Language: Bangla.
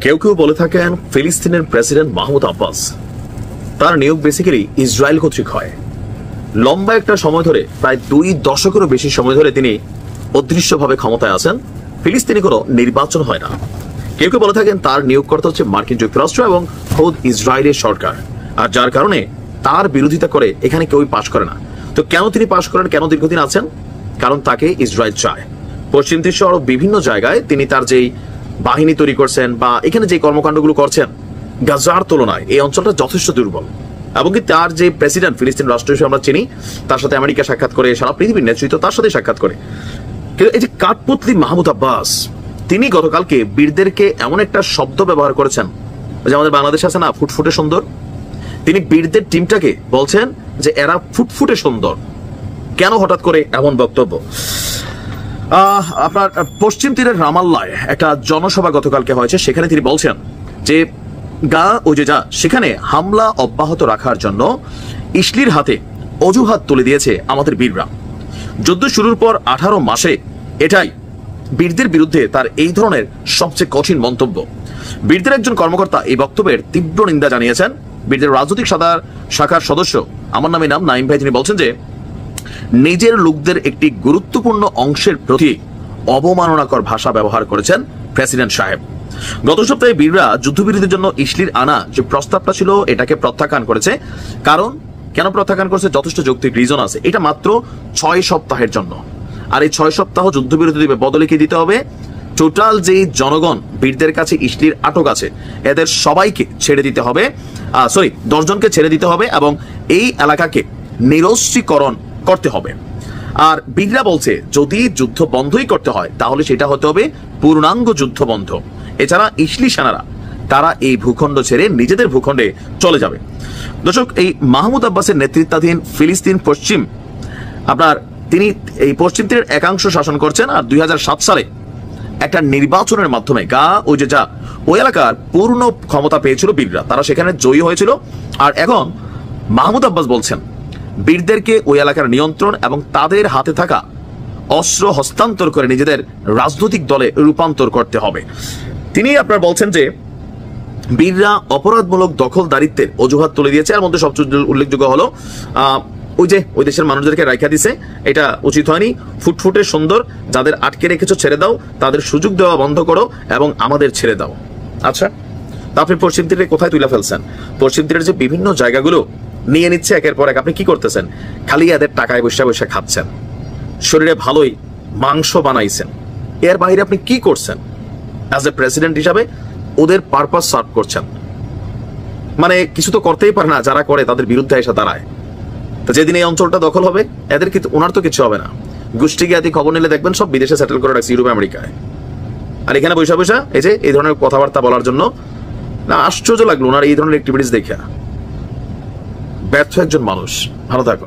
কেউ কেউ বলে থাকেন ফিলিস্তিনের প্রেসিডেন্ট মাহমুদ আব্বাস তার নিয়োগ বেসিক্যালি ইসরায়েল কর্তৃক হয়। লম্বা একটা সময় ধরে, প্রায় 2 দশকেরও বেশি সময় ধরে তিনি অদৃশ্যভাবে ক্ষমতায় আছেন। ফিলিস্তিনে কোনো নির্বাচন হয় না। কেউ কেউ বলে থাকেন তার নিয়োগকর্তা হচ্ছে মার্কিন যুক্তরাষ্ট্র এবং খোদ ইসরায়েলের সরকার, আর যার কারণে তার বিরোধিতা করে এখানে কেউই পাশ করে না। তো কেন তিনি পাশ করেন, কেন দীর্ঘদিন আছেন? কারণ তাকে ইসরায়েল চায়। পশ্চিম তীর সহ বিভিন্ন জায়গায় তিনি তার যেই বাহিনী তৈরি করছেন বা এখানে যে কর্মকাণ্ডগুলো করছেন, গাজার তুলনায় এই অঞ্চলটা যথেষ্ট দুর্বল। এমনকি তার যে প্রেসিডেন্ট ফিলিস্তিন রাষ্ট্র হিসেবে আমরা চিনি, তার সাথে আমেরিকা সাক্ষাৎ করে, সারা পৃথিবীর নেতৃত্ব তার সাথে সাক্ষাৎ করে। কিন্তু এই যে কাঠপুতলি মাহমুদ আব্বাস, তিনি গতকালকে বীরদেরকে এমন একটা শব্দ ব্যবহার করেছেন, যে আমাদের বাংলাদেশ আছে না ফুটফুটে সুন্দর, তিনি বীরদের টিমটাকে বলছেন যে এরা ফুটফুটে সুন্দর। কেন হঠাৎ করে এমন বক্তব্য? আপনার পশ্চিম তীরের রামাল্লায় একটা জনসভা গতকালকে হয়েছে, সেখানে তিনি বলছেন যে সেখানে হামলা অব্যাহত রাখার জন্য ইসলির হাতে অজুহাত তুলে দিয়েছে আমাদের বীররা। যুদ্ধ শুরুর পর 18 মাসে এটাই বীরদের বিরুদ্ধে তার এই ধরনের সবচেয়ে কঠিন মন্তব্য। বীরদের একজন কর্মকর্তা এই বক্তব্যের তীব্র নিন্দা জানিয়েছেন। বীরদের রাজনৈতিক শাখার সদস্য, আমার নামে নাম নাইম ভাই, তিনি বলছেন যে নিজের লোকদের একটি গুরুত্বপূর্ণ অংশের প্রতি অবমাননাকর ভাষা ব্যবহার করেছেন প্রেসিডেন্ট সাহেব। গত সপ্তাহে বীররা যুদ্ধবিরতির জন্য ইসলির আনা যে প্রস্তাবটা ছিল এটাকে প্রত্যাখ্যান করেছে। কারণ কেন প্রত্যাখ্যান করেছে? যথেষ্ট যৌক্তিক রিজন আছে। এটা মাত্র 6 সপ্তাহের জন্য, আর এই 6 সপ্তাহ যুদ্ধবিরতি দিবে, বদলে কি দিতে হবে? টোটাল যে জনগণ বীরদের কাছে ইসলির আটক আছে এদের সবাইকে ছেড়ে দিতে হবে, 10 জনকে ছেড়ে দিতে হবে এবং এই এলাকাকে নিরস্ত্রীকরণ করতে হবে। আর বীররা বলছে যদি যুদ্ধ বন্ধই করতে হয় তাহলে সেটা হতে হবে পূর্ণাঙ্গ যুদ্ধ বন্ধ। এছাড়া ইসলি সেনারা তারা এই ভূখণ্ড ছেড়ে নিজেদের ভূখণ্ডে চলে যাবে। দর্শক, এই মাহমুদ আব্বাসের নেতৃত্বাধীন ফিলিস্তিন তিনি এই পশ্চিম তীরের একাংশ শাসন করছেন। আর 2007 সালে একটা নির্বাচনের মাধ্যমে ওই এলাকার পূর্ণ ক্ষমতা পেয়েছিল বীররা, তারা সেখানে জয়ী হয়েছিল। আর এখন মাহমুদ আব্বাস বলছেন বীরদেরকে ওই এলাকার নিয়ন্ত্রণ এবং তাদের হাতে থাকা অস্ত্র হস্তান্তর করে নিজেদের রাজনৈতিক দলে রূপান্তর করতে হবে। তিনি বলছেন যে বীররা অপরাধমূলক দখলদারিত্বের অজুহাত তুলে দিয়েছে। এর মধ্যে সবচেয়ে উল্লেখযোগ্য হলো ওই দেশের মানুষদেরকে রাইখা দিছে, এটা উচিত হয়নি, ফুটফুটে সুন্দর, যাদের আটকে রেখেছো ছেড়ে দাও, তাদের সুযোগ দেওয়া বন্ধ করো এবং আমাদের ছেড়ে দাও। আচ্ছা, তা আপনি পশ্চিম তীরে কোথায় তুলে ফেলছেন? পশ্চিম তীরের যে বিভিন্ন জায়গাগুলো নিয়ে নিচ্ছে একের পর এক, আপনি কি করতেছেন? খালি এদের টাকায় বসে বসে খাচ্ছেন, শরীরে ভালোই মাংস বানাইছেন, এর বাইরে আপনি কি করছেন? অ্যাজ এ প্রেসিডেন্ট হিসাবে ওদের পারপাস সার্ভ করছেন। মানে কিছু তো করতেই পারে না, যারা করে তাদের বিরুদ্ধে এসে দাঁড়ায়। তো যেদিন এই অঞ্চলটা দখল হবে এদের ওনার তো কিছু হবে না। গোষ্ঠী জ্ঞাতি খবর নিলে দেখবেন সব বিদেশে সেটেল করে রাখছে, ইউরোপ আমেরিকায়। আর এখানে বৈশা বৈশা এই ধরনের কথাবার্তা বলার জন্য না, আশ্চর্য লাগলো ওনার এই ধরনের অ্যাক্টিভিটিস দেখে। ব্যর্থ একজন মানুষ। ভালো থাকো।